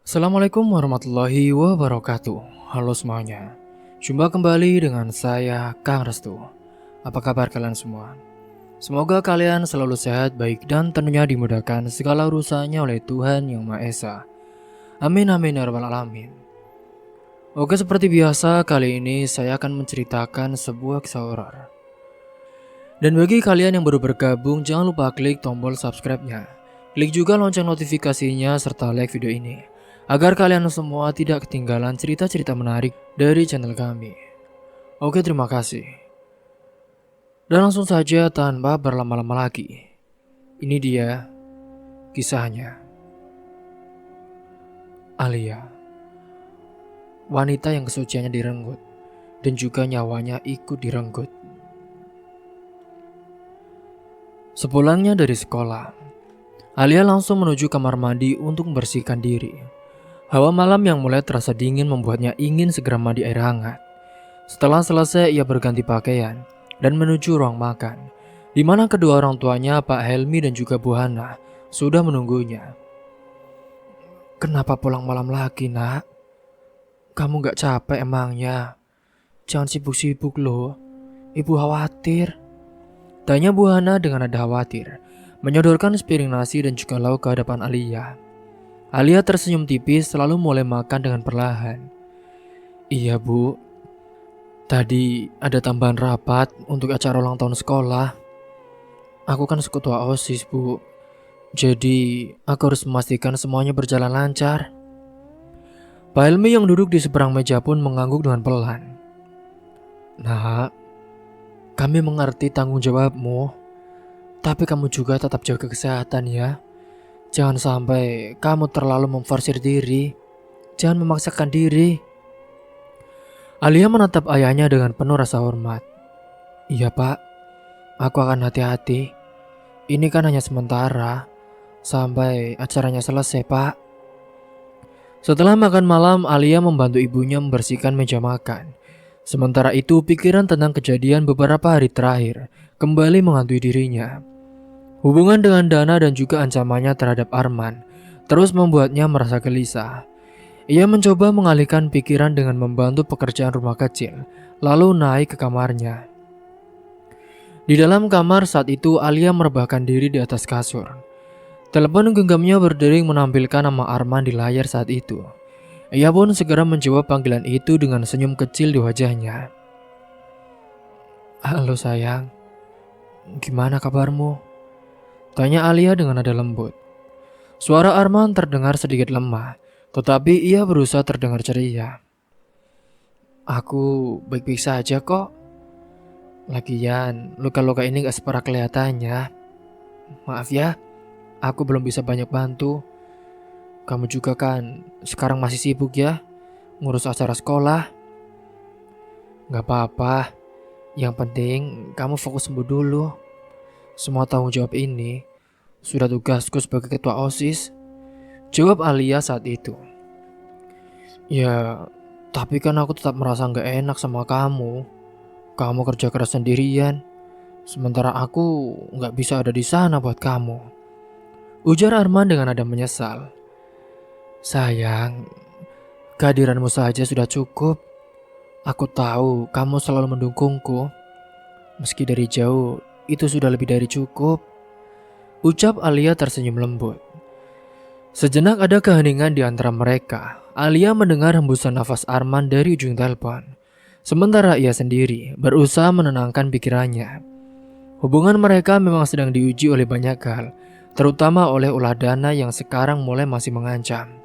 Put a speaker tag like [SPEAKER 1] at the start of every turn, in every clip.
[SPEAKER 1] Assalamualaikum warahmatullahi wabarakatuh. Halo semuanya. Jumpa kembali dengan saya Kang Restu. Apa kabar kalian semua? Semoga kalian selalu sehat, baik dan tentunya dimudahkan segala urusannya oleh Tuhan Yang Maha Esa. Amin amin ya rabbal alamin. Oke, seperti biasa kali ini saya akan menceritakan sebuah kisah horor. Dan bagi kalian yang baru bergabung, jangan lupa klik tombol subscribe-nya. Klik juga lonceng notifikasinya serta like video ini agar kalian semua tidak ketinggalan cerita-cerita menarik dari channel kami. Oke, terima kasih. Dan langsung saja tanpa berlama-lama lagi. Ini dia kisahnya. Alia, wanita yang kesuciannya direnggut dan juga nyawanya ikut direnggut. Sepulangnya dari sekolah, Alia langsung menuju kamar mandi untuk membersihkan diri. Hawa malam yang mulai terasa dingin membuatnya ingin segera mandi air hangat. Setelah selesai, ia berganti pakaian dan menuju ruang makan, di mana kedua orang tuanya, Pak Helmi dan juga Bu Hana, sudah menunggunya. "Kenapa pulang malam lagi, Nak? Kamu gak capek emangnya? Jangan sibuk-sibuk loh, Ibu khawatir," tanya Bu Hana dengan nada khawatir, menyodorkan sepiring nasi dan juga lauk ke hadapan Alia. Alia tersenyum tipis lalu mulai makan dengan perlahan. "Iya Bu, tadi ada tambahan rapat untuk acara ulang tahun sekolah. Aku kan ketua OSIS Bu, jadi aku harus memastikan semuanya berjalan lancar." Pak Helmi yang duduk di seberang meja pun mengangguk dengan pelan. "Nah, kami mengerti tanggung jawabmu, tapi kamu juga tetap jaga kesehatan ya. Jangan sampai kamu terlalu memforsir diri. Jangan memaksakan diri." Alia menatap ayahnya dengan penuh rasa hormat. "Iya Pak, aku akan hati-hati. Ini kan hanya sementara, sampai acaranya selesai Pak." Setelah makan malam, Alia membantu ibunya membersihkan meja makan. Sementara itu, pikiran tentang kejadian beberapa hari terakhir kembali menghantui dirinya. Hubungan dengan Dana dan juga ancamannya terhadap Arman terus membuatnya merasa gelisah. Ia mencoba mengalihkan pikiran dengan membantu pekerjaan rumah kecil, lalu naik ke kamarnya. Di dalam kamar saat itu, Alia merebahkan diri di atas kasur. Telepon genggamnya berdering menampilkan nama Arman di layar saat itu. Ia pun segera menjawab panggilan itu dengan senyum kecil di wajahnya. "Halo sayang, gimana kabarmu?" tanya Alia dengan nada lembut. Suara Arman terdengar sedikit lemah, tetapi ia berusaha terdengar ceria. "Aku baik-baik saja kok. Lagian, luka-luka ini gak separah kelihatannya. Maaf ya, aku belum bisa banyak bantu. Kamu juga kan sekarang masih sibuk ya, ngurus acara sekolah." "Gak apa-apa, yang penting kamu fokus sembuh dulu. Semua tanggung jawab ini sudah tugasku sebagai ketua OSIS," jawab Alia saat itu. "Ya, tapi kan aku tetap merasa gak enak sama kamu. Kamu kerja keras sendirian, sementara aku gak bisa ada di sana buat kamu," ujar Arman dengan nada menyesal. "Sayang, kehadiranmu saja sudah cukup. Aku tahu kamu selalu mendukungku. Meski dari jauh, itu sudah lebih dari cukup," ucap Alia tersenyum lembut. Sejenak ada keheningan di antara mereka. Alia mendengar hembusan nafas Arman dari ujung telepon. Sementara ia sendiri berusaha menenangkan pikirannya. Hubungan mereka memang sedang diuji oleh banyak hal, terutama oleh ulah Dana yang sekarang mulai masih mengancam.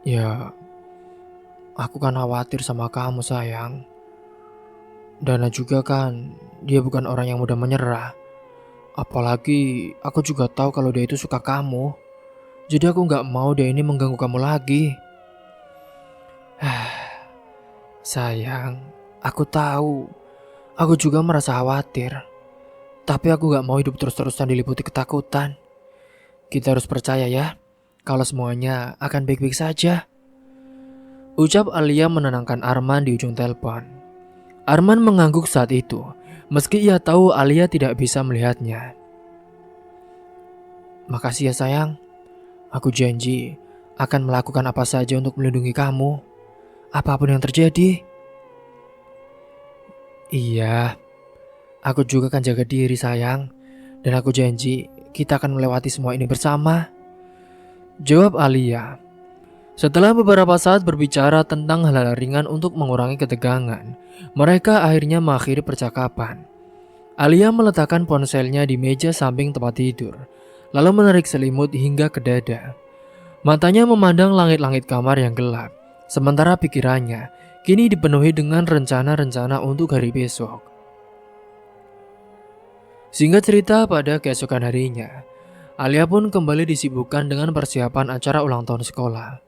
[SPEAKER 1] "Ya, aku kan khawatir sama kamu sayang. Dana juga kan, dia bukan orang yang mudah menyerah. Apalagi aku juga tahu kalau dia itu suka kamu. Jadi aku gak mau dia ini mengganggu kamu lagi." "Sayang, aku tahu. Aku juga merasa khawatir. Tapi aku gak mau hidup terus-terusan diliputi ketakutan. Kita harus percaya ya, kalau semuanya akan baik-baik saja," ucap Alia menenangkan Arman di ujung telepon. Arman mengangguk saat itu, meski ia tahu Alia tidak bisa melihatnya. "Makasih ya sayang, Aku janji akan melakukan apa saja untuk melindungi kamu, apapun yang terjadi. Iya, aku juga akan jaga diri sayang, dan aku janji kita akan melewati semua ini bersama, jawab Alia. Setelah beberapa saat berbicara tentang hal-hal ringan untuk mengurangi ketegangan, mereka akhirnya mengakhiri percakapan. Alia meletakkan ponselnya di meja samping tempat tidur, lalu menarik selimut hingga ke dada. Matanya memandang langit-langit kamar yang gelap, sementara pikirannya kini dipenuhi dengan rencana-rencana untuk hari besok. Singkat cerita, pada keesokan harinya, Alia pun kembali disibukkan dengan persiapan acara ulang tahun sekolah.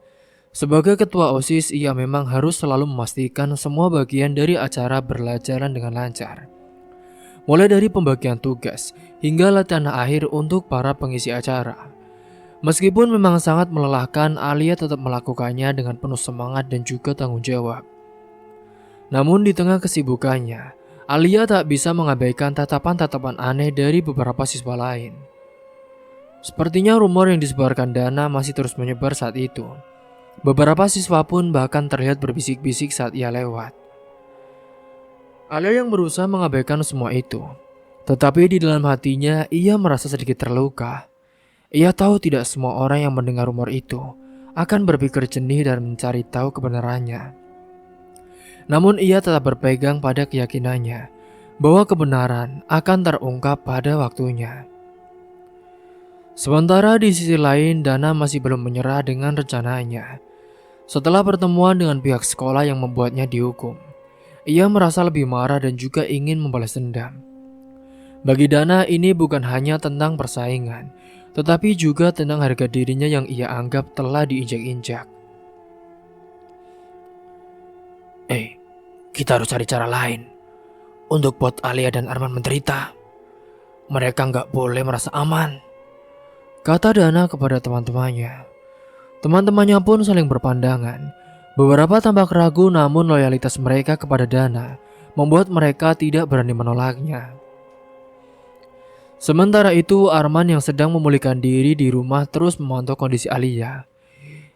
[SPEAKER 1] Sebagai ketua OSIS, ia memang harus selalu memastikan semua bagian dari acara berjalan dengan lancar. Mulai dari pembagian tugas hingga latihan akhir untuk para pengisi acara. Meskipun memang sangat melelahkan, Alia tetap melakukannya dengan penuh semangat dan juga tanggung jawab. Namun di tengah kesibukannya, Alia tak bisa mengabaikan tatapan-tatapan aneh dari beberapa siswa lain. Sepertinya rumor yang disebarkan Dana masih terus menyebar saat itu. Beberapa siswa pun bahkan terlihat berbisik-bisik saat ia lewat. Alia yang berusaha mengabaikan semua itu, tetapi di dalam hatinya ia merasa sedikit terluka. Ia tahu tidak semua orang yang mendengar rumor itu akan berpikir jernih dan mencari tahu kebenarannya. Namun ia tetap berpegang pada keyakinannya bahwa kebenaran akan terungkap pada waktunya. Sementara di sisi lain, Dana masih belum menyerah dengan rencananya. Setelah pertemuan dengan pihak sekolah yang membuatnya dihukum, ia merasa lebih marah dan juga ingin membalas dendam. Bagi Dana, ini bukan hanya tentang persaingan, tetapi juga tentang harga dirinya yang ia anggap telah diinjak-injak. Kita harus cari cara lain untuk buat Alia dan Arman menderita. Mereka nggak boleh merasa aman, kata Dana kepada teman-temannya. Teman-temannya pun saling berpandangan. Beberapa tampak ragu, namun loyalitas mereka kepada Dana membuat mereka tidak berani menolaknya. Sementara itu, Arman yang sedang memulihkan diri di rumah terus memantau kondisi Alia.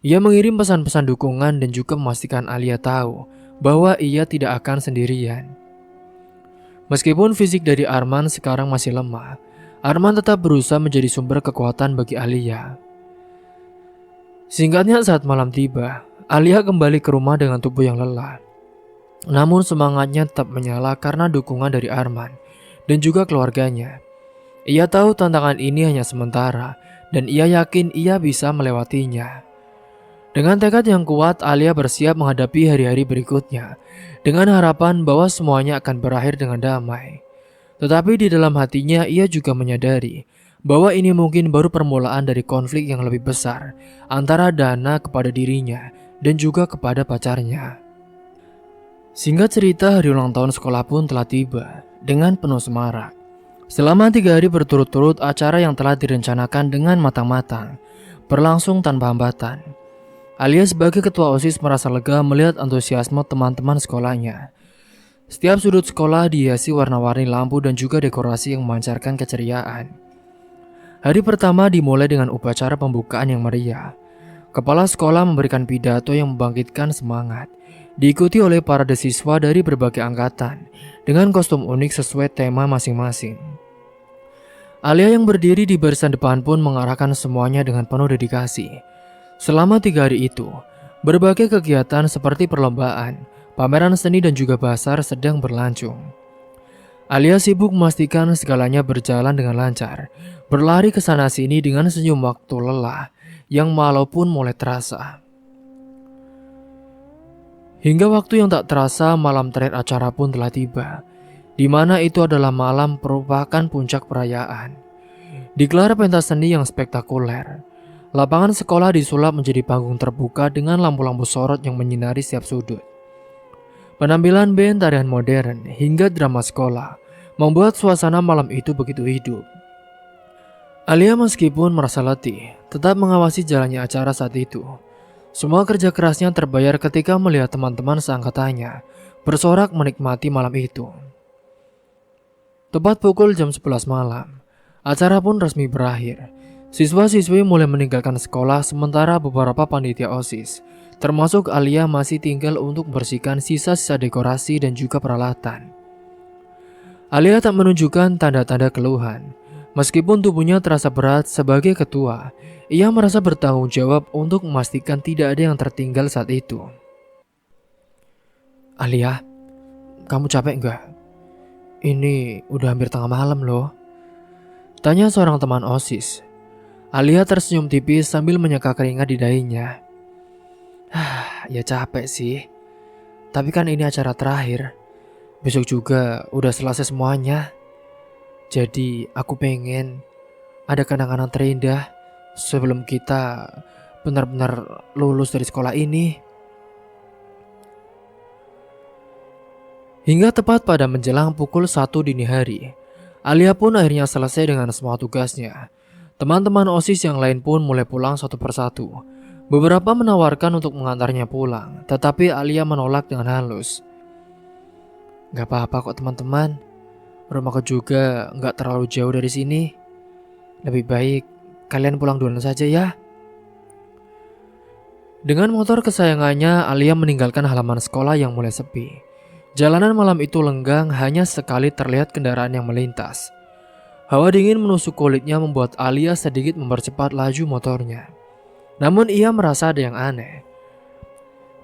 [SPEAKER 1] Ia mengirim pesan-pesan dukungan dan juga memastikan Alia tahu bahwa ia tidak akan sendirian. Meskipun fisik dari Arman sekarang masih lemah, Arman tetap berusaha menjadi sumber kekuatan bagi Alia. Singkatnya, saat malam tiba, Alia kembali ke rumah dengan tubuh yang lelah. Namun semangatnya tetap menyala karena dukungan dari Arman dan juga keluarganya. Ia tahu tantangan ini hanya sementara dan ia yakin ia bisa melewatinya. Dengan tekad yang kuat, Alia bersiap menghadapi hari-hari berikutnya dengan harapan bahwa semuanya akan berakhir dengan damai. Tetapi di dalam hatinya ia juga menyadari bahwa ini mungkin baru permulaan dari konflik yang lebih besar antara Dana kepada dirinya dan juga kepada pacarnya. Singkat cerita, hari ulang tahun sekolah pun telah tiba dengan penuh semarak. Selama 3 hari berturut-turut, acara yang telah direncanakan dengan matang-matang berlangsung tanpa hambatan. Alia sebagai ketua OSIS merasa lega melihat antusiasme teman-teman sekolahnya. Setiap sudut sekolah dihiasi warna-warni lampu dan juga dekorasi yang memancarkan keceriaan. Hari pertama dimulai dengan upacara pembukaan yang meriah. Kepala sekolah memberikan pidato yang membangkitkan semangat, diikuti oleh para siswa dari berbagai angkatan dengan kostum unik sesuai tema masing-masing. Alia yang berdiri di barisan depan pun mengarahkan semuanya dengan penuh dedikasi. Selama 3 hari itu, berbagai kegiatan seperti perlombaan, pameran seni dan juga bazar sedang berlangsung. Alia sibuk memastikan segalanya berjalan dengan lancar, berlari ke sana sini dengan senyum waktu lelah yang walaupun mulai terasa. Hingga waktu yang tak terasa, malam terakhir acara pun telah tiba, di mana itu adalah malam merupakan puncak perayaan. Digelar pentas seni yang spektakuler. Lapangan sekolah disulap menjadi panggung terbuka dengan lampu-lampu sorot yang menyinari setiap sudut. Penampilan band, tarian modern, hingga drama sekolah membuat suasana malam itu begitu hidup. Alia meskipun merasa letih, tetap mengawasi jalannya acara saat itu. Semua kerja kerasnya terbayar ketika melihat teman-teman seangkatannya bersorak menikmati malam itu. Tepat pukul jam 11 malam, acara pun resmi berakhir. Siswa-siswi mulai meninggalkan sekolah sementara beberapa panitia OSIS, termasuk Alia, masih tinggal untuk membersihkan sisa-sisa dekorasi dan juga peralatan. Alia tak menunjukkan tanda-tanda keluhan. Meskipun tubuhnya terasa berat sebagai ketua, ia merasa bertanggung jawab untuk memastikan tidak ada yang tertinggal saat itu. Alia, kamu capek enggak? Ini udah hampir tengah malam loh. Tanya seorang teman OSIS. Alia tersenyum tipis sambil menyeka keringat di dahinya. Ya capek sih. Tapi kan ini acara terakhir. Besok juga udah selesai semuanya. Jadi aku pengen ada kenangan terindah sebelum kita benar-benar lulus dari sekolah ini. Hingga tepat pada menjelang pukul 1 dini hari, Alia pun akhirnya selesai dengan semua tugasnya. Teman-teman OSIS yang lain pun mulai pulang satu persatu. Beberapa menawarkan untuk mengantarnya pulang, tetapi Alia menolak dengan halus. Gak apa-apa kok teman-teman, rumahku juga gak terlalu jauh dari sini. Lebih baik kalian pulang duluan saja ya. Dengan motor kesayangannya, Alia meninggalkan halaman sekolah yang mulai sepi. Jalanan malam itu lenggang, hanya sekali terlihat kendaraan yang melintas. Hawa dingin menusuk kulitnya membuat Alia sedikit mempercepat laju motornya. Namun ia merasa ada yang aneh.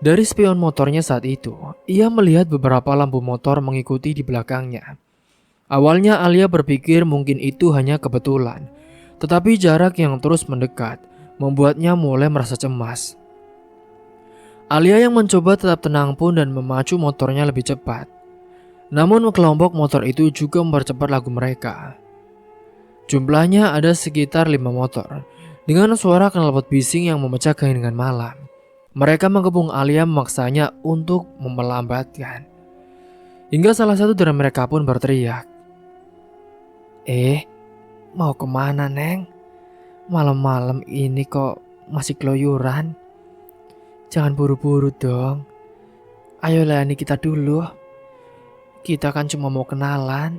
[SPEAKER 1] Dari spion motornya saat itu, ia melihat beberapa lampu motor mengikuti di belakangnya. Awalnya Alia berpikir mungkin itu hanya kebetulan, tetapi jarak yang terus mendekat membuatnya mulai merasa cemas. Alia yang mencoba tetap tenang pun dan memacu motornya lebih cepat. Namun kelompok motor itu juga mempercepat lagu mereka. Jumlahnya ada sekitar 5 motor, dengan suara knalpot bising yang memecah keheningan malam. Mereka mengepung Alia memaksanya untuk melambatkan. Hingga salah satu dari mereka pun berteriak, mau kemana Neng? Malam-malam ini kok masih keluyuran? Jangan buru-buru dong. Ayo layani kita dulu. Kita kan cuma mau kenalan.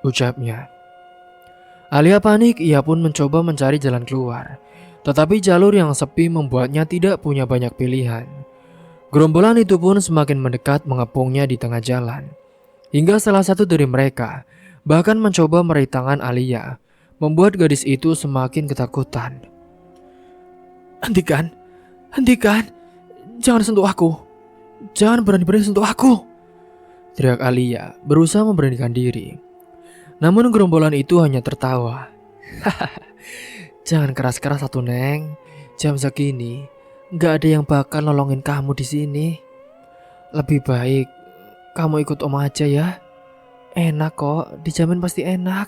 [SPEAKER 1] Ucapnya. Alia panik, ia pun mencoba mencari jalan keluar. Tetapi jalur yang sepi membuatnya tidak punya banyak pilihan. Gerombolan itu pun semakin mendekat mengepungnya di tengah jalan. Hingga salah satu dari mereka bahkan mencoba meraih tangan Alia, membuat gadis itu semakin ketakutan. Hentikan, jangan sentuh aku. Jangan berani-berani sentuh aku, teriak Alia berusaha memberanikan diri. Namun gerombolan itu hanya tertawa. Jangan keras-keras satu Neng. Jam segini gak ada yang bakal nolongin kamu di sini. Lebih baik kamu ikut Om aja ya. Enak kok, dijamin pasti enak.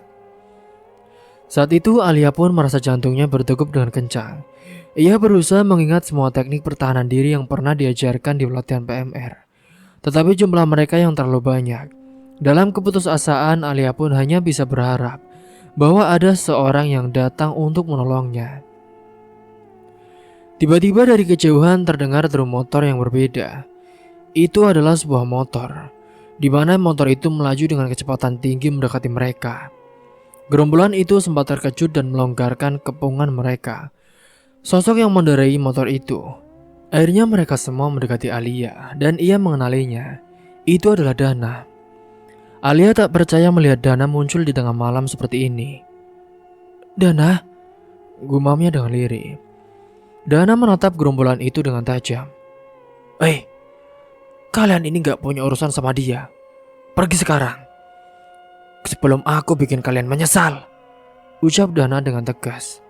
[SPEAKER 1] Saat itu Alia pun merasa jantungnya berdegup dengan kencang. Ia berusaha mengingat semua teknik pertahanan diri yang pernah diajarkan di pelatihan PMR. Tetapi jumlah mereka yang terlalu banyak. Dalam keputusasaan, Alia pun hanya bisa berharap bahwa ada seorang yang datang untuk menolongnya. Tiba-tiba dari kejauhan terdengar deru motor yang berbeda. Itu adalah sebuah motor, di mana motor itu melaju dengan kecepatan tinggi mendekati mereka. Gerombolan itu sempat terkejut dan melonggarkan kepungan mereka. Sosok yang mengendarai motor itu. Akhirnya mereka semua mendekati Alia dan ia mengenalinya. Itu adalah Dana. Alia tak percaya melihat Dana muncul di tengah malam seperti ini. Dana, gumamnya dengan lirih. Dana menatap gerombolan itu dengan tajam. Kalian ini gak punya urusan sama dia. Pergi sekarang, sebelum aku bikin kalian menyesal, ucap Dana dengan tegas.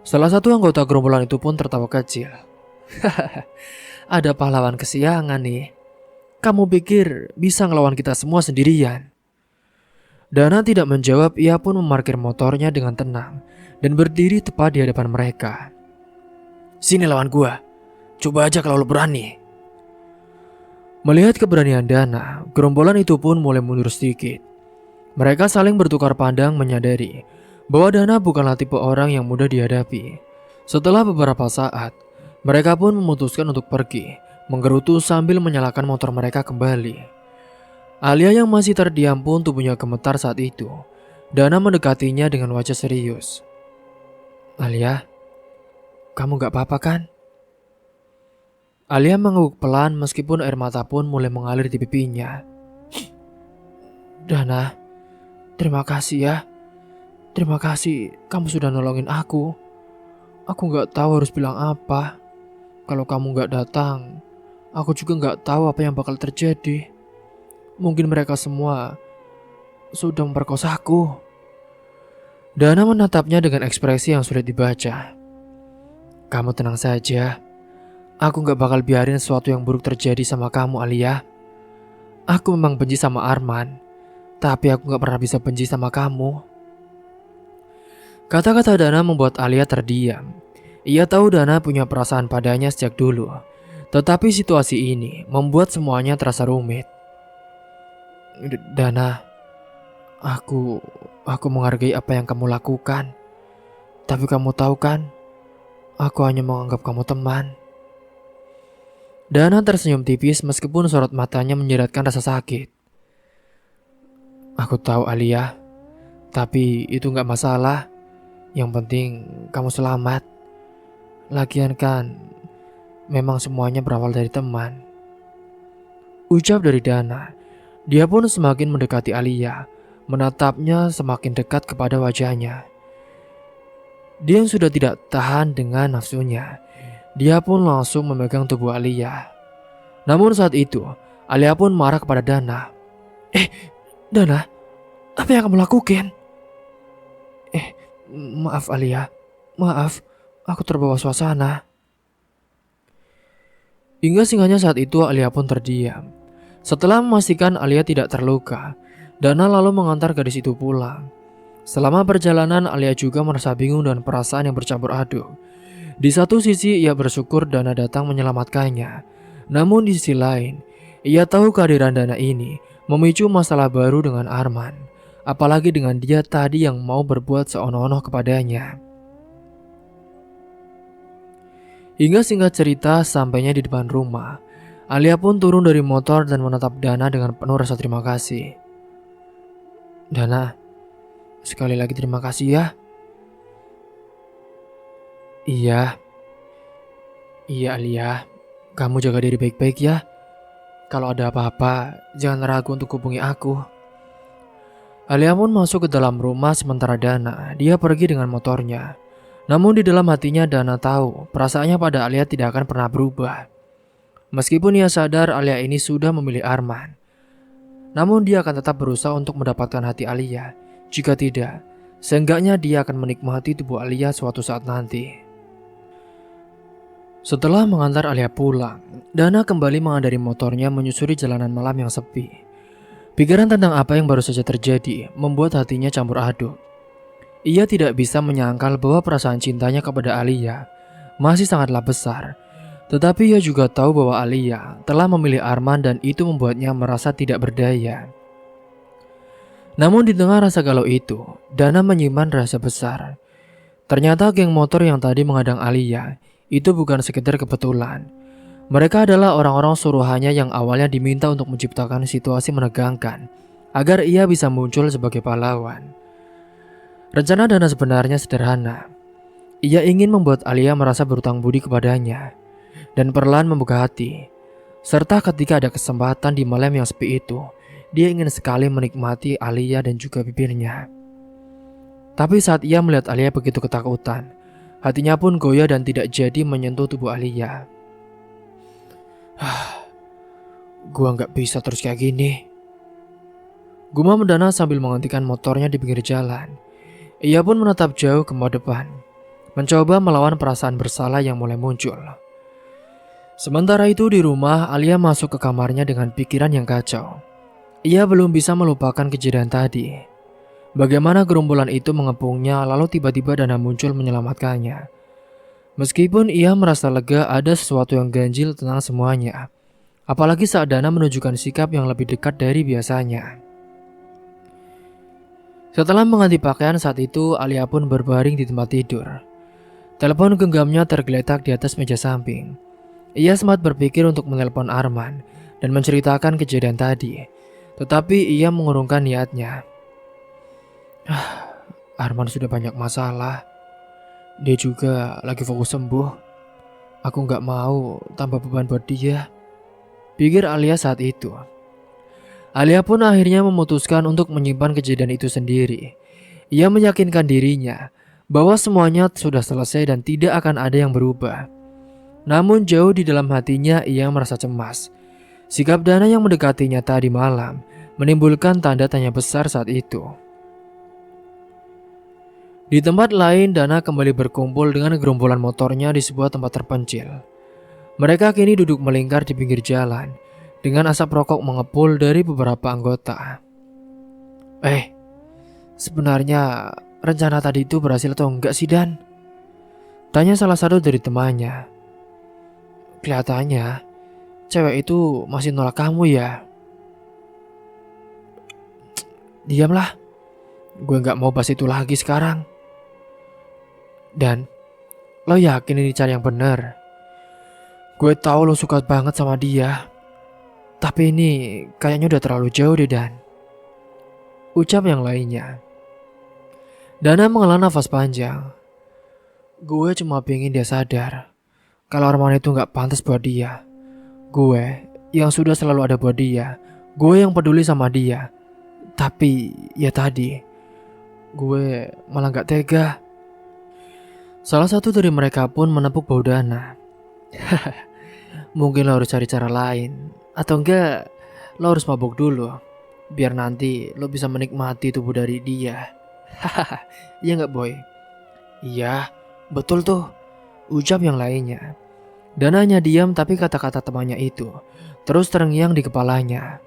[SPEAKER 1] Salah satu anggota gerombolan itu pun tertawa kecil. Ada pahlawan kesiangan nih. Kamu pikir bisa ngelawan kita semua sendirian? Dana tidak menjawab, ia pun memarkir motornya dengan tenang dan berdiri tepat di hadapan mereka. Sini lawan gua, coba aja kalau lo berani. Melihat keberanian Dana, gerombolan itu pun mulai mundur sedikit. Mereka saling bertukar pandang menyadari bahwa Dana bukanlah tipe orang yang mudah dihadapi. Setelah beberapa saat, mereka pun memutuskan untuk pergi, menggerutu sambil menyalakan motor mereka kembali. Alia yang masih terdiam pun tubuhnya gemetar saat itu. Dana mendekatinya dengan wajah serius. Alia, kamu gak apa-apa kan? Alia mengangguk pelan meskipun air mata pun mulai mengalir di pipinya. Dana, terima kasih ya. Terima kasih kamu sudah nolongin aku. Aku gak tahu harus bilang apa. Kalau kamu gak datang, aku juga gak tahu apa yang bakal terjadi. Mungkin mereka semua sudah memperkosaku. Dana menatapnya dengan ekspresi yang sulit dibaca. Kamu tenang saja. Aku gak bakal biarin sesuatu yang buruk terjadi sama kamu, Alia. Aku memang benci sama Arman, tapi aku gak pernah bisa benci sama kamu. Kata-kata Dana membuat Alia terdiam. Ia tahu Dana punya perasaan padanya sejak dulu. Tetapi situasi ini membuat semuanya terasa rumit. Dana, aku menghargai apa yang kamu lakukan. Tapi kamu tahu kan, aku hanya menganggap kamu teman. Dana tersenyum tipis meskipun sorot matanya menyeratkan rasa sakit. Aku tahu Alia, tapi itu gak masalah. Yang penting kamu selamat. Lagian kan, memang semuanya berawal dari teman. Ucap dari Dana. Dia pun semakin mendekati Alia, menatapnya semakin dekat kepada wajahnya. Dia yang sudah tidak tahan dengan nafsunya. Dia pun langsung memegang tubuh Alia. Namun saat itu, Alia pun marah kepada Dana. Dana, apa yang kamu lakukan? Maaf Alia, maaf, aku terbawa suasana. Hingga singanya saat itu Alia pun terdiam. Setelah memastikan Alia tidak terluka, Dana lalu mengantar gadis itu pulang. Selama perjalanan Alia juga merasa bingung dan perasaan yang bercampur aduk. Di satu sisi ia bersyukur Dana datang menyelamatkannya. Namun di sisi lain, ia tahu kehadiran Dana ini memicu masalah baru dengan Arman. Apalagi dengan dia tadi yang mau berbuat seono-ono kepadanya. Hingga singkat cerita sampainya di depan rumah, Alia pun turun dari motor dan menatap Dana dengan penuh rasa terima kasih. Dana, sekali lagi terima kasih ya. Iya Alia, kamu jaga diri baik-baik ya. Kalau ada apa-apa, jangan ragu untuk hubungi aku. Alia pun masuk ke dalam rumah sementara Dana, dia pergi dengan motornya. Namun di dalam hatinya Dana tahu perasaannya pada Alia tidak akan pernah berubah. Meskipun ia sadar Alia ini sudah memilih Arman, namun dia akan tetap berusaha untuk mendapatkan hati Alia. Jika tidak, seenggaknya dia akan menikmati tubuh Alia suatu saat nanti. Setelah mengantar Alia pulang, Dana kembali mengendari motornya menyusuri jalanan malam yang sepi. Pikiran tentang apa yang baru saja terjadi membuat hatinya campur aduk. Ia tidak bisa menyangkal bahwa perasaan cintanya kepada Alia masih sangatlah besar. Tetapi ia juga tahu bahwa Alia telah memilih Arman dan itu membuatnya merasa tidak berdaya. Namun di tengah rasa galau itu, Dana menyimpan rasa besar. Ternyata geng motor yang tadi menghadang Alia itu bukan sekedar kebetulan. Mereka adalah orang-orang suruhannya yang awalnya diminta untuk menciptakan situasi menegangkan agar ia bisa muncul sebagai pahlawan. Rencana Dana sebenarnya sederhana. Ia ingin membuat Alia merasa berutang budi kepadanya dan perlahan membuka hati. Serta ketika ada kesempatan di malam yang sepi itu, dia ingin sekali menikmati Alia dan juga bibirnya. Tapi saat ia melihat Alia begitu ketakutan, hatinya pun goyah dan tidak jadi menyentuh tubuh Alia. Gua nggak bisa terus kayak gini. Gumam Dana sambil menghentikan motornya di pinggir jalan. Ia pun menatap jauh ke depan, mencoba melawan perasaan bersalah yang mulai muncul. Sementara itu di rumah, Alia masuk ke kamarnya dengan pikiran yang kacau. Ia belum bisa melupakan kejadian tadi. Bagaimana gerombolan itu mengepungnya lalu tiba-tiba Dana muncul menyelamatkannya. Meskipun ia merasa lega ada sesuatu yang ganjil tentang semuanya. Apalagi saat Dana menunjukkan sikap yang lebih dekat dari biasanya. Setelah mengganti pakaian saat itu, Alia pun berbaring di tempat tidur. Telepon genggamnya tergeletak di atas meja samping. Ia sempat berpikir untuk menelpon Arman dan menceritakan kejadian tadi. Tetapi ia mengurungkan niatnya. Arman sudah banyak masalah. Dia juga lagi fokus sembuh. Aku nggak mau tambah beban buat dia, pikir Alia saat itu. Alia pun akhirnya memutuskan untuk menyimpan kejadian itu sendiri. Ia meyakinkan dirinya bahwa semuanya sudah selesai dan tidak akan ada yang berubah. Namun jauh di dalam hatinya ia merasa cemas. Sikap Dana yang mendekatinya tadi malam menimbulkan tanda tanya besar saat itu. Di tempat lain, Dana kembali berkumpul dengan gerombolan motornya di sebuah tempat terpencil. Mereka kini duduk melingkar di pinggir jalan dengan asap rokok mengepul dari beberapa anggota. Sebenarnya rencana tadi itu berhasil atau enggak sih, Dan? Tanya salah satu dari temannya. Kelihatannya cewek itu masih nolak kamu ya. Diamlah, gue gak mau bahas itu lagi sekarang. Dan lo yakin ini cara yang benar? Gue tahu lo suka banget sama dia, tapi ini kayaknya udah terlalu jauh deh, Dan. Ucap yang lainnya. Dana menghela nafas panjang. Gue cuma pengen dia sadar kalau Arman itu gak pantas buat dia. Gue yang sudah selalu ada buat dia. Gue yang peduli sama dia. Tapi ya tadi, gue malah gak tega. Salah satu dari mereka pun menepuk bahu Dana. Mungkin lo harus cari cara lain. Atau enggak, lo harus mabuk dulu, biar nanti lo bisa menikmati tubuh dari dia. Hahaha, iya gak boy? Iya, betul tuh, ucap yang lainnya. Dana hanya diam, tapi kata-kata temannya itu terus terngiang di kepalanya.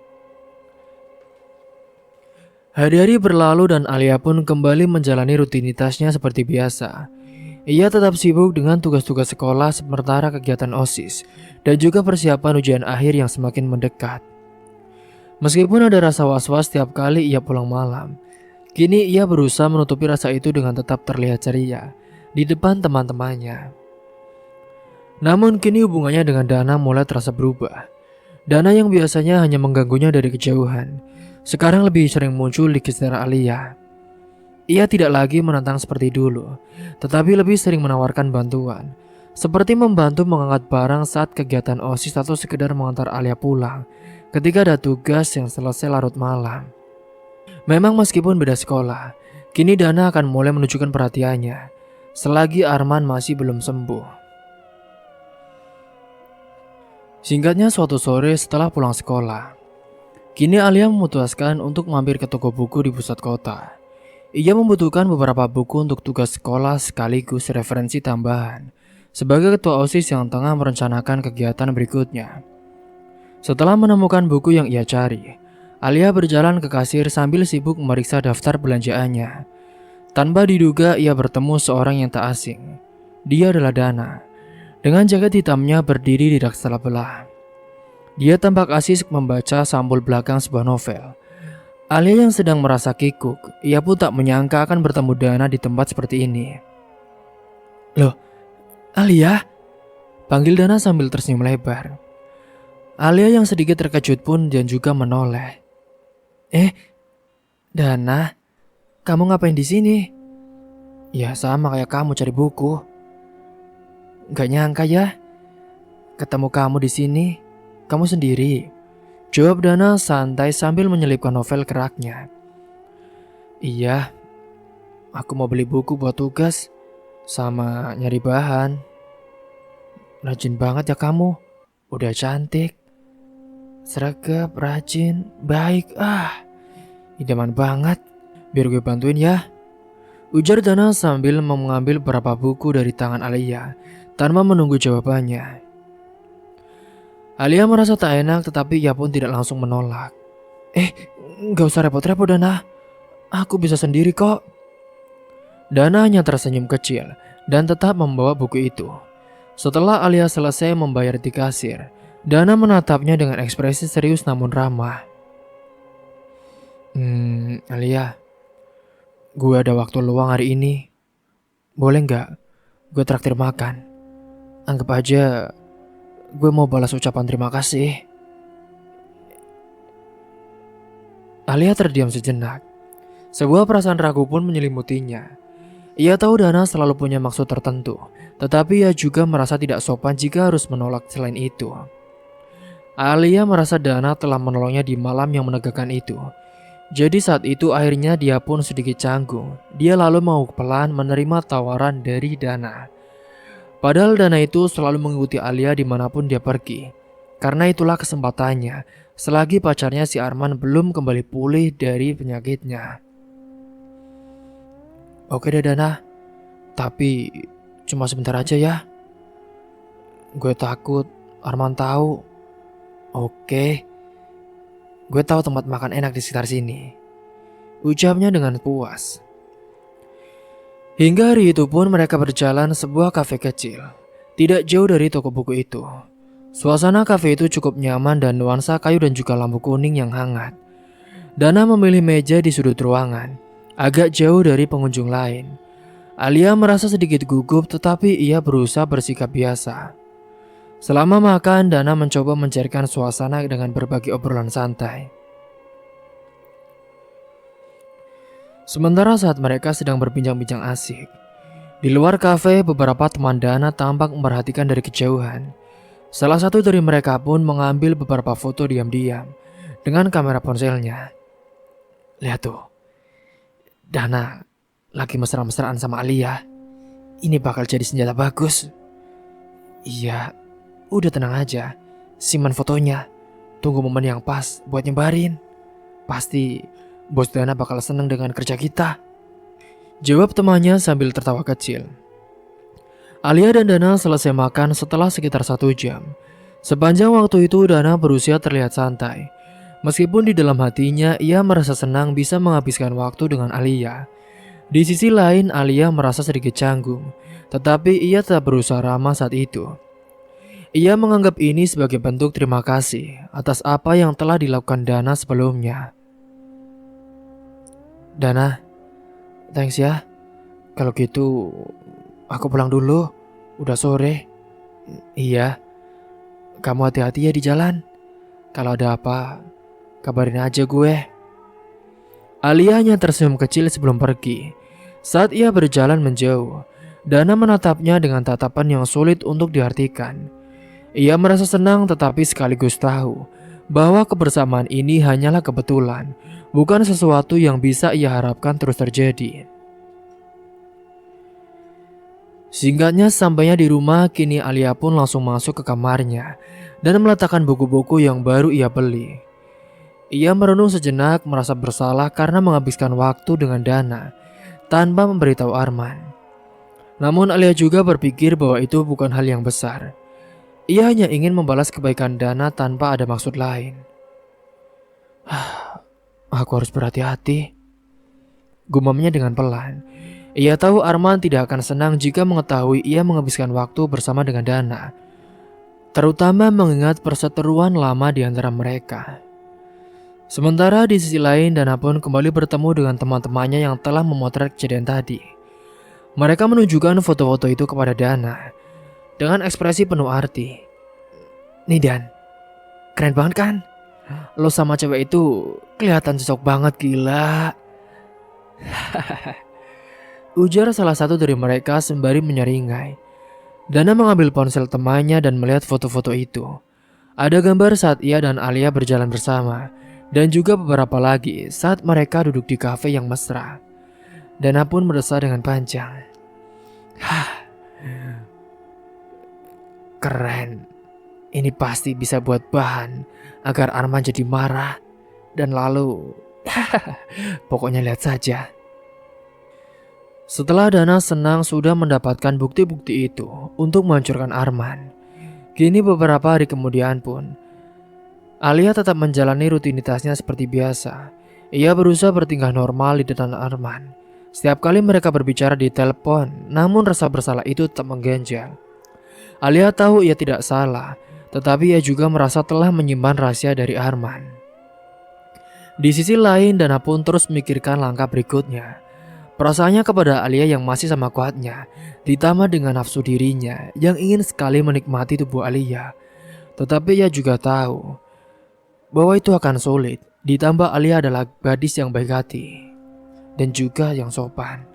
[SPEAKER 1] Hari-hari berlalu dan Alia pun kembali menjalani rutinitasnya seperti biasa. Ia tetap sibuk dengan tugas-tugas sekolah sementara kegiatan OSIS dan juga persiapan ujian akhir yang semakin mendekat. Meskipun ada rasa was-was setiap kali ia pulang malam, kini ia berusaha menutupi rasa itu dengan tetap terlihat ceria di depan teman-temannya. Namun kini hubungannya dengan Dana mulai terasa berubah. Dana yang biasanya hanya mengganggunya dari kejauhan, sekarang lebih sering muncul di sekitar Alia. Ia tidak lagi menantang seperti dulu, tetapi lebih sering menawarkan bantuan, seperti membantu mengangkat barang saat kegiatan OSIS atau sekedar mengantar Alia pulang ketika ada tugas yang selesai larut malam. Memang meskipun beda sekolah, kini Dana akan mulai menunjukkan perhatiannya selagi Arman masih belum sembuh. Singkatnya, suatu sore setelah pulang sekolah, kini Alia memutuskan untuk mampir ke toko buku di pusat kota. Ia membutuhkan beberapa buku untuk tugas sekolah sekaligus referensi tambahan sebagai ketua OSIS yang tengah merencanakan kegiatan berikutnya. Setelah menemukan buku yang ia cari, Alia berjalan ke kasir sambil sibuk memeriksa daftar belanjaannya. Tanpa diduga ia bertemu seorang yang tak asing. Dia adalah Dana. Dengan jaket hitamnya berdiri di rak sebelah. Dia tampak asik membaca sampul belakang sebuah novel. Alia yang sedang merasa kikuk, ia pun tak menyangka akan bertemu Dana di tempat seperti ini. Loh, Alia? Panggil Dana sambil tersenyum lebar. Alia yang sedikit terkejut pun dan juga menoleh. Dana, kamu ngapain di sini? Ya sama kayak kamu cari buku. Gak nyangka ya, ketemu kamu di sini. Kamu sendiri? Jawab Dana santai sambil menyelipkan novel ke raknya. Iya, aku mau beli buku buat tugas sama nyari bahan. Rajin banget ya kamu, udah cantik, seragam, rajin, baik. Idaman banget, biar gue bantuin ya. Ujar Dana sambil mengambil beberapa buku dari tangan Alia tanpa menunggu jawabannya. Alia merasa tak enak, tetapi ia pun tidak langsung menolak. Gak usah repot-repot Dana, aku bisa sendiri kok. Dana hanya tersenyum kecil dan tetap membawa buku itu. Setelah Alia selesai membayar di kasir, Dana menatapnya dengan ekspresi serius namun ramah. Alia, gue ada waktu luang hari ini. Boleh gak gue traktir makan? Anggap aja gue mau balas ucapan terima kasih. Alia terdiam sejenak. Sebuah perasaan ragu pun menyelimutinya. Ia tahu Dana selalu punya maksud tertentu, tetapi ia juga merasa tidak sopan jika harus menolak selain itu. Alia merasa Dana telah menolongnya di malam yang menegangkan itu. Jadi saat itu akhirnya dia pun sedikit canggung. Dia lalu mau pelan menerima tawaran dari Dana. Padahal Dana itu selalu mengikuti Alia dimanapun dia pergi. Karena itulah kesempatannya, selagi pacarnya si Arman belum kembali pulih dari penyakitnya. Oke deh Dana, tapi cuma sebentar aja ya. Gue takut Arman tahu. Oke, gue tahu tempat makan enak di sekitar sini, ucapnya dengan puas. Hingga hari itu pun mereka berjalan sebuah kafe kecil, tidak jauh dari toko buku itu. Suasana kafe itu cukup nyaman dan nuansa kayu dan juga lampu kuning yang hangat. Dana memilih meja di sudut ruangan, agak jauh dari pengunjung lain. Alia merasa sedikit gugup tetapi ia berusaha bersikap biasa. Selama makan, Dana mencoba mencairkan suasana dengan berbagi obrolan santai. Sementara saat mereka sedang berbincang-bincang asik, di luar kafe beberapa teman Dana tampak memperhatikan dari kejauhan. Salah satu dari mereka pun mengambil beberapa foto diam-diam dengan kamera ponselnya. Lihat tuh, Dana lagi mesra-mesraan sama Alia. Ini bakal jadi senjata bagus. Iya, udah tenang aja. Simpan fotonya. Tunggu momen yang pas buat nyebarin. Pasti bos Dana bakal seneng dengan kerja kita, jawab temannya sambil tertawa kecil. Alia dan Dana selesai makan setelah sekitar 1 jam. Sepanjang waktu itu Dana berusaha terlihat santai. Meskipun di dalam hatinya ia merasa senang bisa menghabiskan waktu dengan Alia. Di sisi lain Alia merasa sedikit canggung, tetapi ia tetap berusaha ramah saat itu. Ia menganggap ini sebagai bentuk terima kasih atas apa yang telah dilakukan Dana sebelumnya. Dana, thanks ya. Kalau gitu aku pulang dulu. Udah sore. Iya. Kamu hati-hati ya di jalan. Kalau ada apa, kabarin aja gue. Alia hanya tersenyum kecil sebelum pergi. Saat ia berjalan menjauh, Dana menatapnya dengan tatapan yang sulit untuk diartikan. Ia merasa senang tetapi sekaligus tahu bahwa kebersamaan ini hanyalah kebetulan, bukan sesuatu yang bisa ia harapkan terus terjadi. Singkatnya sampainya di rumah, kini Alia pun langsung masuk ke kamarnya dan meletakkan buku-buku yang baru ia beli. Ia merenung sejenak, merasa bersalah karena menghabiskan waktu dengan Dana tanpa memberitahu Arman. Namun Alia juga berpikir bahwa itu bukan hal yang besar. Ia hanya ingin membalas kebaikan Dana tanpa ada maksud lain. Aku harus berhati-hati, gumamnya dengan pelan. Ia tahu Arman tidak akan senang jika mengetahui ia menghabiskan waktu bersama dengan Dana, terutama mengingat perseteruan lama di antara mereka. Sementara di sisi lain Dana pun kembali bertemu dengan teman-temannya yang telah memotret kejadian tadi. Mereka menunjukkan foto-foto itu kepada Dana dengan ekspresi penuh arti. Nih Dan, keren banget kan? Lo sama cewek itu kelihatan cocok banget, gila. Ujar salah satu dari mereka sembari menyeringai. Dana mengambil ponsel temannya dan melihat foto-foto itu. Ada gambar saat ia dan Alia berjalan bersama, dan juga beberapa lagi saat mereka duduk di kafe yang mesra. Dana pun berdesah dengan panjang. Keren. Ini pasti bisa buat bahan agar Arman jadi marah. Dan lalu pokoknya lihat saja. Setelah Dana senang sudah mendapatkan bukti-bukti itu untuk menghancurkan Arman, kini beberapa hari kemudian pun Alia tetap menjalani rutinitasnya seperti biasa. Ia berusaha bertingkah normal di depan Arman. Setiap kali mereka berbicara di telepon, namun rasa bersalah itu tetap mengganjal. Alia tahu ia tidak salah, tetapi ia juga merasa telah menyimpan rahasia dari Arman. Di sisi lain, Dana pun terus memikirkan langkah berikutnya. Perasaannya kepada Alia yang masih sama kuatnya, ditambah dengan nafsu dirinya yang ingin sekali menikmati tubuh Alia. Tetapi ia juga tahu bahwa itu akan sulit, ditambah Alia adalah gadis yang baik hati. dan juga yang sopan.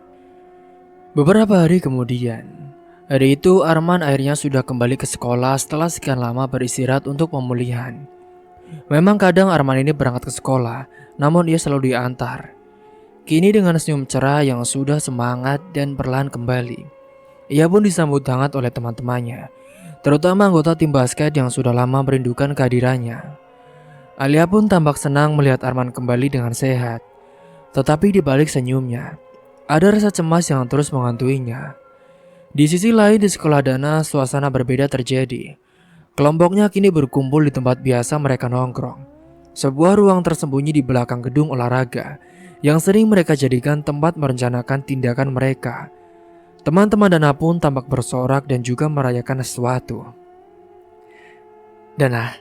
[SPEAKER 1] Beberapa hari kemudian, hari itu Arman akhirnya sudah kembali ke sekolah setelah sekian lama beristirahat untuk pemulihan. Memang kadang Arman ini berangkat ke sekolah, namun ia selalu diantar. Kini dengan senyum cerah yang sudah semangat dan perlahan kembali, ia pun disambut hangat oleh teman-temannya, terutama anggota tim basket yang sudah lama merindukan kehadirannya. Alia pun tampak senang melihat Arman kembali dengan sehat. Tetapi di balik senyumnya, ada rasa cemas yang terus menghantuinya. Di sisi lain di sekolah Dana, suasana berbeda terjadi. Kelompoknya kini berkumpul di tempat biasa mereka nongkrong. Sebuah ruang tersembunyi di belakang gedung olahraga yang sering mereka jadikan tempat merencanakan tindakan mereka. Teman-teman Dana pun tampak bersorak dan juga merayakan sesuatu. "Dana,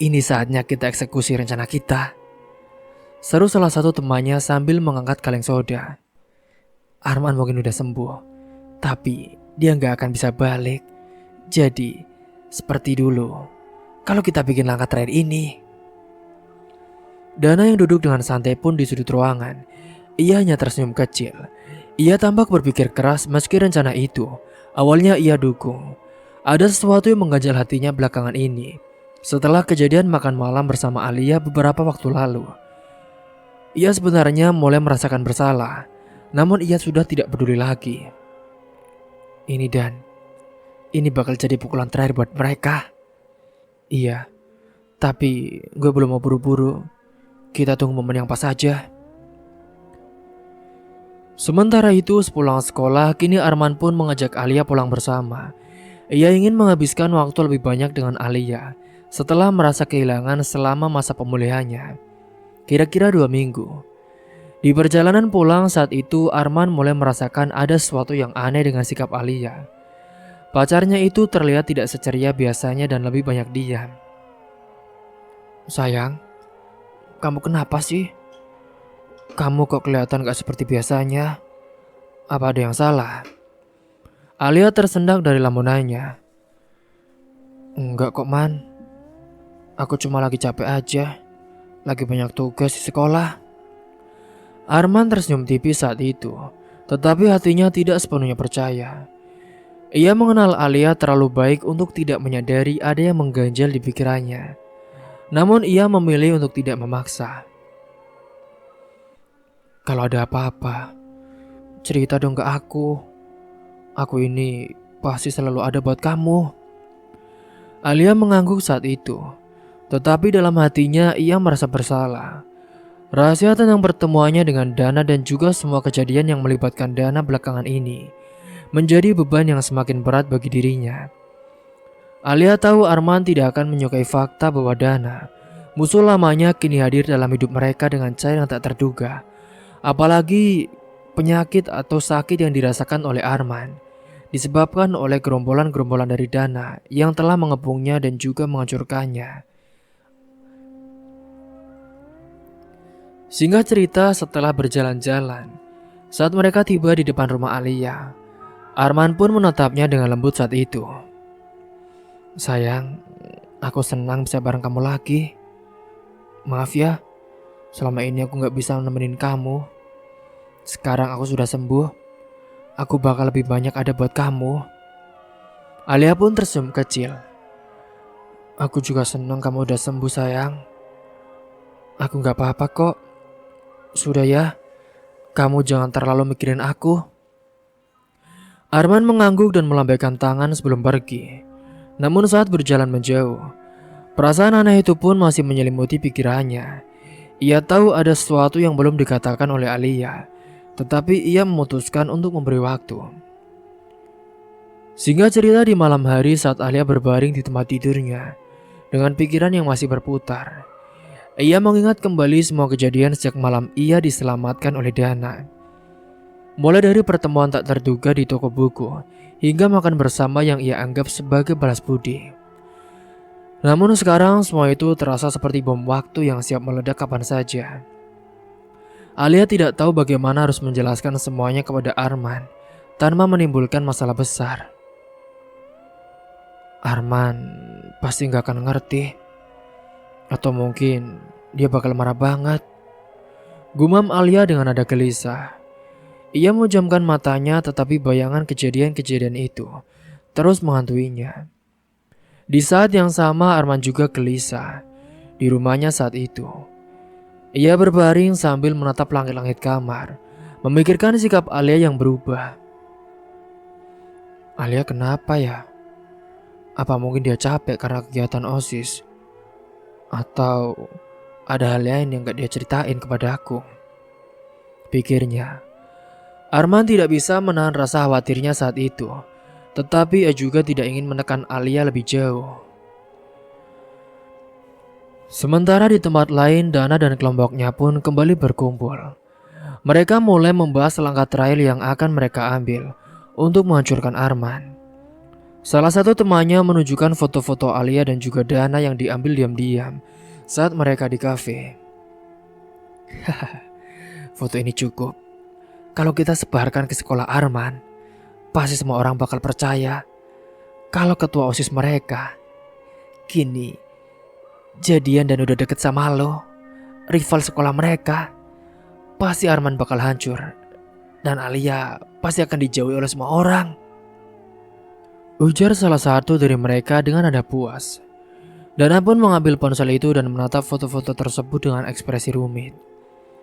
[SPEAKER 1] ini saatnya kita eksekusi rencana kita," seru salah satu temannya sambil mengangkat kaleng soda. "Arman mungkin udah sembuh, tapi dia nggak akan bisa balik. Jadi, seperti dulu, kalau kita bikin langkah terakhir ini." Dana yang duduk dengan santai pun di sudut ruangan. Ia hanya tersenyum kecil. Ia tampak berpikir keras meski rencana itu awalnya ia dukung. Ada sesuatu yang mengganjal hatinya belakangan ini setelah kejadian makan malam bersama Alia beberapa waktu lalu. Ia sebenarnya mulai merasakan bersalah, namun ia sudah tidak peduli lagi. Ini bakal jadi pukulan terakhir buat mereka. Iya, tapi gue belum mau buru-buru. Kita tunggu momen yang pas saja. Sementara itu, sepulang sekolah, kini Arman pun mengajak Alia pulang bersama. Ia ingin menghabiskan waktu lebih banyak dengan Alia setelah merasa kehilangan selama masa pemulihannya. Kira-kira 2 minggu. Di perjalanan pulang saat itu, Arman mulai merasakan ada sesuatu yang aneh dengan sikap Alia. Pacarnya itu terlihat tidak seceria biasanya dan lebih banyak diam. "Sayang, kamu kenapa sih? Kamu kok kelihatan gak seperti biasanya? Apa ada yang salah?" Alia tersendak dari lamunannya. "Enggak kok, Man. Aku cuma lagi capek aja. Lagi banyak tugas di sekolah." Arman tersenyum tipis saat itu, tetapi hatinya tidak sepenuhnya percaya. Ia mengenal Alia terlalu baik untuk tidak menyadari ada yang mengganjal di pikirannya. Namun ia memilih untuk tidak memaksa. "Kalau ada apa-apa, cerita dong ke aku. Aku ini pasti selalu ada buat kamu." Alia mengangguk saat itu, tetapi dalam hatinya ia merasa bersalah. Rahasia tentang pertemuannya dengan Dana dan juga semua kejadian yang melibatkan Dana belakangan ini menjadi beban yang semakin berat bagi dirinya. Alia tahu Arman tidak akan menyukai fakta bahwa Dana, musuh lamanya, kini hadir dalam hidup mereka dengan cara yang tak terduga. Apalagi penyakit atau sakit yang dirasakan oleh Arman disebabkan oleh gerombolan-gerombolan dari Dana yang telah mengepungnya dan juga menghancurkannya. Singkat cerita, setelah berjalan-jalan, saat mereka tiba di depan rumah Alia, Arman pun menatapnya dengan lembut saat itu. "Sayang, aku senang bisa bareng kamu lagi. Maaf ya, selama ini aku gak bisa nemenin kamu. Sekarang aku sudah sembuh. Aku bakal lebih banyak ada buat kamu." Alia pun tersenyum kecil. "Aku juga senang kamu udah sembuh, sayang. Aku gak apa-apa kok. Sudah ya, kamu jangan terlalu mikirin aku." Arman mengangguk dan melambaikan tangan sebelum pergi. Namun saat berjalan menjauh, perasaan aneh itu pun masih menyelimuti pikirannya. Ia tahu ada sesuatu yang belum dikatakan oleh Alia, tetapi ia memutuskan untuk memberi waktu. Singkat cerita, di malam hari saat Alia berbaring di tempat tidurnya dengan pikiran yang masih berputar, ia mengingat kembali semua kejadian sejak malam ia diselamatkan oleh Dana. Mulai dari pertemuan tak terduga di toko buku hingga makan bersama yang ia anggap sebagai balas budi. Namun sekarang semua itu terasa seperti bom waktu yang siap meledak kapan saja. Alia tidak tahu bagaimana harus menjelaskan semuanya kepada Arman tanpa menimbulkan masalah besar. Arman pasti gak akan ngerti. Atau mungkin dia bakal marah banget. Gumam Alia dengan nada gelisah. Ia memejamkan matanya, tetapi bayangan kejadian-kejadian itu terus menghantuinya. Di saat yang sama Arman juga gelisah di rumahnya saat itu. Ia berbaring sambil menatap langit-langit kamar, memikirkan sikap Alia yang berubah. Alia kenapa ya? Apa mungkin dia capek karena kegiatan OSIS? Atau ada hal lain yang gak dia ceritain kepada aku? Pikirnya. Arman tidak bisa menahan rasa khawatirnya saat itu, tetapi ia juga tidak ingin menekan Alia lebih jauh. Sementara di tempat lain, Dana dan kelompoknya pun kembali berkumpul. Mereka mulai membahas langkah terakhir yang akan mereka ambil untuk menghancurkan Arman. Salah satu temannya menunjukkan foto-foto Alia dan juga Dana yang diambil diam-diam saat mereka di kafe. Foto ini cukup. Kalau kita sebarkan ke sekolah Arman, pasti semua orang bakal percaya kalau ketua OSIS mereka kini jadian dan udah deket sama lo, rival sekolah mereka. Pasti Arman bakal hancur dan Alia pasti akan dijauhi oleh semua orang, ujar salah satu dari mereka dengan nada puas. Dana pun mengambil ponsel itu dan menatap foto-foto tersebut dengan ekspresi rumit.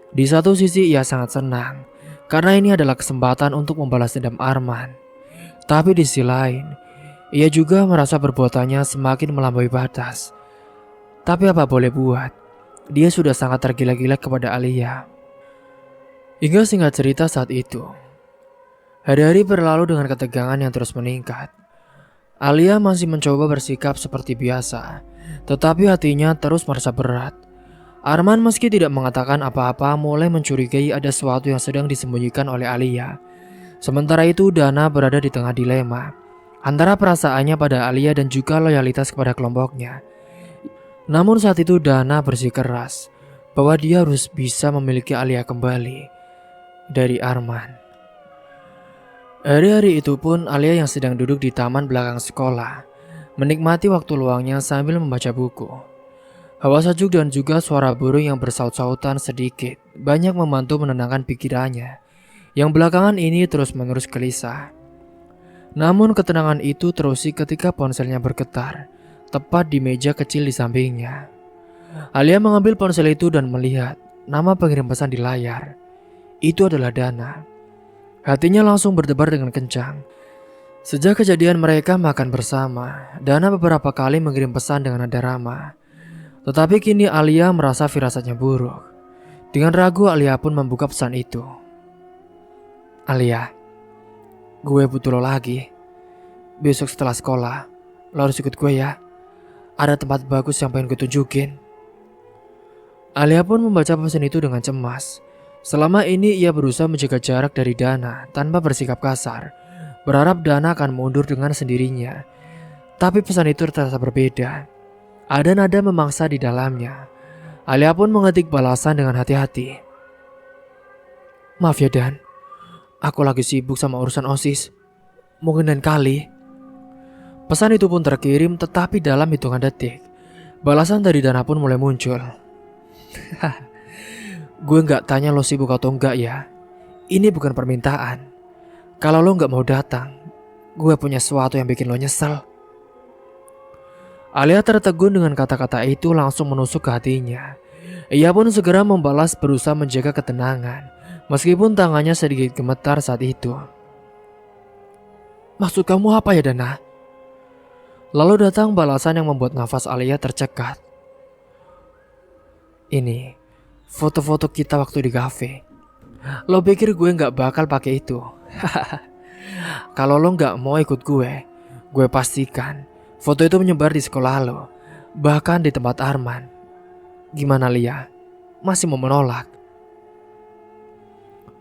[SPEAKER 1] Di satu sisi ia sangat senang karena ini adalah kesempatan untuk membalas dendam Arman. Tapi di sisi lain, ia juga merasa perbuatannya semakin melampaui batas. Tapi apa boleh buat, dia sudah sangat tergila-gila kepada Alia. Hingga singkat cerita saat itu, hari-hari berlalu dengan ketegangan yang terus meningkat. Alia masih mencoba bersikap seperti biasa, tetapi hatinya terus merasa berat. Arman meski tidak mengatakan apa-apa mulai mencurigai ada sesuatu yang sedang disembunyikan oleh Alia. Sementara itu Dana berada di tengah dilema antara perasaannya pada Alia dan juga loyalitas kepada kelompoknya. Namun saat itu Dana bersikeras bahwa dia harus bisa memiliki Alia kembali dari Arman. Hari-hari itu pun Alia yang sedang duduk di taman belakang sekolah menikmati waktu luangnya sambil membaca buku. Hawa sejuk dan juga suara burung yang bersaut-sautan sedikit banyak membantu menenangkan pikirannya yang belakangan ini terus-menerus gelisah. Namun ketenangan itu terusik ketika ponselnya bergetar tepat di meja kecil di sampingnya. Alia mengambil ponsel itu dan melihat nama pengirim pesan di layar. Itu adalah Dana. Hatinya langsung berdebar dengan kencang. Sejak kejadian mereka makan bersama, Dana beberapa kali mengirim pesan dengan nada ramah. Tetapi kini Alia merasa firasatnya buruk. Dengan ragu Alia pun membuka pesan itu. Alia, gue butuh lo lagi. Besok setelah sekolah, lo harus ikut gue ya. Ada tempat bagus yang pengen gue tunjukin. Alia pun membaca pesan itu dengan cemas. Selama ini ia berusaha menjaga jarak dari Dana tanpa bersikap kasar, berharap Dana akan mundur dengan sendirinya. Tapi pesan itu terasa berbeda. Ada nada memangsa di dalamnya. Alia pun mengetik balasan dengan hati-hati. Maaf ya Dan, aku lagi sibuk sama urusan OSIS. Mungkin lain kali. Pesan itu pun terkirim, tetapi dalam hitungan detik balasan dari Dana pun mulai muncul. Gue gak tanya lo sibuk atau enggak ya. Ini bukan permintaan. Kalau lo gak mau datang, gue punya sesuatu yang bikin lo nyesel. Alia tertegun dengan kata-kata itu langsung menusuk ke hatinya. Ia pun segera membalas berusaha menjaga ketenangan, meskipun tangannya sedikit gemetar saat itu. Maksud kamu apa ya Dana? Lalu datang balasan yang membuat nafas Alia tercekat. Ini foto-foto kita waktu di kafe. Lo pikir gue gak bakal pakai itu? Kalau lo gak mau ikut gue pastikan foto itu menyebar di sekolah lo, bahkan di tempat Arman. Gimana Lia? Masih mau menolak?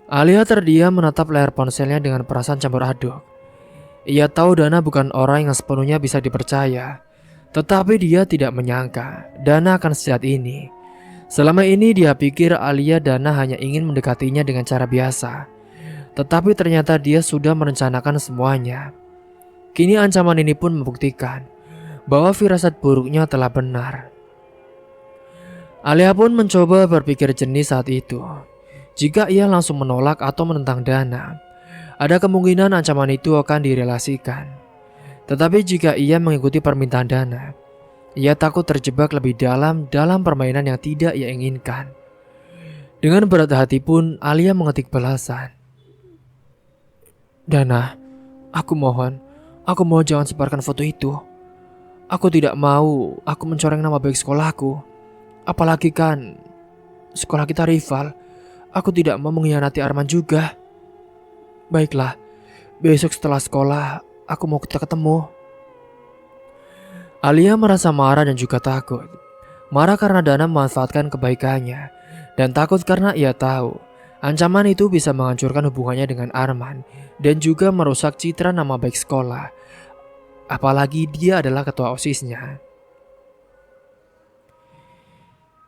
[SPEAKER 1] Alia terdiam menatap layar ponselnya dengan perasaan campur aduk. Ia tahu Dana bukan orang yang sepenuhnya bisa dipercaya, tetapi dia tidak menyangka Dana akan sejahat ini. Selama ini dia pikir Alia Dana hanya ingin mendekatinya dengan cara biasa, tetapi ternyata dia sudah merencanakan semuanya. Kini ancaman ini pun membuktikan bahwa firasat buruknya telah benar. Alia pun mencoba berpikir jernih saat itu. Jika ia langsung menolak atau menentang Dana, ada kemungkinan ancaman itu akan direlasikan. Tetapi jika ia mengikuti permintaan Dana, ia takut terjebak lebih dalam permainan yang tidak ia inginkan. Dengan berat hati pun Alia mengetik balasan. Dana, aku mohon jangan sebarkan foto itu. Aku tidak mau aku mencoreng nama baik sekolahku. Apalagi kan sekolah kita rival. Aku tidak mau mengkhianati Arman juga. Baiklah, besok setelah sekolah aku mau kita ketemu. Alia merasa marah dan juga takut. Marah karena Dana memanfaatkan kebaikannya, dan takut karena ia tahu ancaman itu bisa menghancurkan hubungannya dengan Arman dan juga merusak citra nama baik sekolah. Apalagi dia adalah ketua OSIS-nya.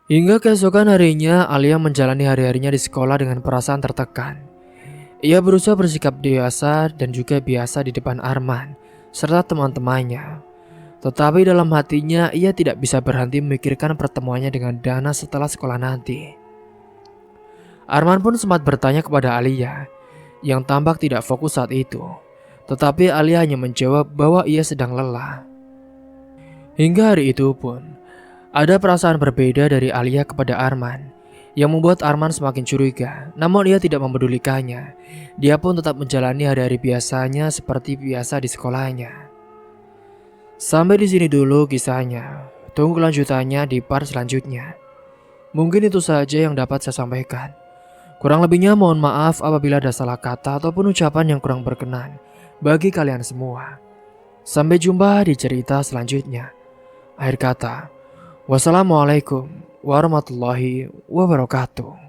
[SPEAKER 1] Hingga keesokan harinya, Alia menjalani hari-harinya di sekolah dengan perasaan tertekan. Ia berusaha bersikap dewasa dan juga biasa di depan Arman serta teman-temannya. Tetapi dalam hatinya ia tidak bisa berhenti memikirkan pertemuannya dengan Dana setelah sekolah nanti. Arman pun sempat bertanya kepada Alia yang tampak tidak fokus saat itu. Tetapi Alia hanya menjawab bahwa ia sedang lelah. Hingga hari itu pun ada perasaan berbeda dari Alia kepada Arman yang membuat Arman semakin curiga. Namun ia tidak mempedulikannya. Dia pun tetap menjalani hari-hari biasanya seperti biasa di sekolahnya. Sampai di sini dulu kisahnya. Tunggu kelanjutannya di part selanjutnya. Mungkin itu saja yang dapat saya sampaikan. Kurang lebihnya mohon maaf apabila ada salah kata ataupun ucapan yang kurang berkenan bagi kalian semua. Sampai jumpa di cerita selanjutnya. Akhir kata, wassalamualaikum warahmatullahi wabarakatuh.